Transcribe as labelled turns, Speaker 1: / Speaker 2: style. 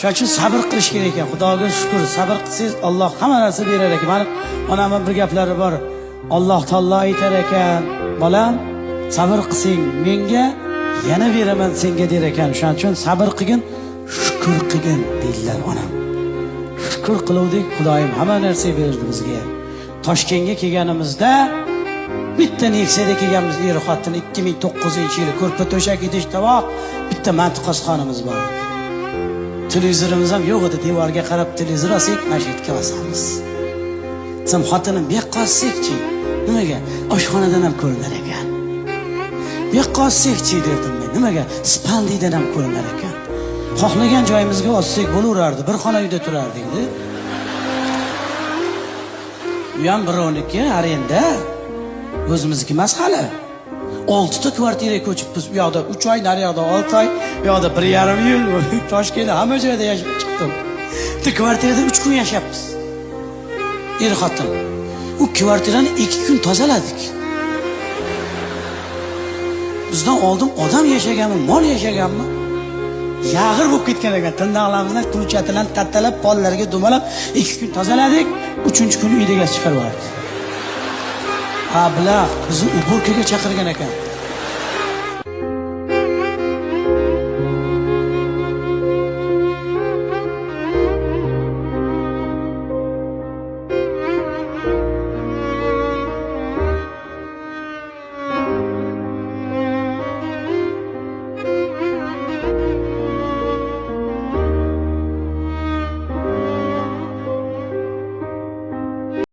Speaker 1: Shuning uchun sabr qilish kerak ekan. Xudoga shukr, sabr qilsangiz Alloh hamma narsa berar ekan. Mani onamning bir gaplari bor. Alloh taolo aytar ekan, bolam, sabr qilsang menga, yana beraman senga der ekan. Shuning uchun sabr qilgin, shukr qilgin deydilar onam. Shukr qiluvdik, Xudoyim hamma narsa berdi bizga. Toshkentga kelganimizda bitta Nexia'da kelganmiz, er xotin 2009-yil ko'rpa to'shak idish tovoq, bitta mantiqozxonamiz bor. Televizorimiz ham yo'q edi, devorga qarab televizor olsak, mashitka bosamiz. Sen xotinim bu yoqqa olsak-chi, nimaga? Oshxonadan ham ko'rinar ekan. Bu yoqqa olsak-chi derdim men. Nimaga? Spandiydan ham ko'rinar ekan. Xohlagan joyimizga olsak bo'laverardi, bir xona uyda turardik-da. Bu ham birovniki, arenda. O'zimizniki emas hali. 6 ta kvartiraga ko'chibmiz. Bu yoqda 3 oy, naryoqda 6 oy, bu yoqda 1,5 yil. Toshkentda hamma joyda yashab chiqdim. Bitta kvartirada 3 kun yashayapmiz. Er xotin. U kvartirani 2 kun tozaladik. Bizdan oldin odam yashaganmi, mol yashaganmi? Yag'ir bo'lib ketgan ekan. Tirnoqlarimizdan kulchatidan tattalab, pollarga dumalab 2 kun tozaladik. 3-chi kuni uyda gaz chiqarib yubordik. Ablah bizni ubulkaga chaqirgan ekan.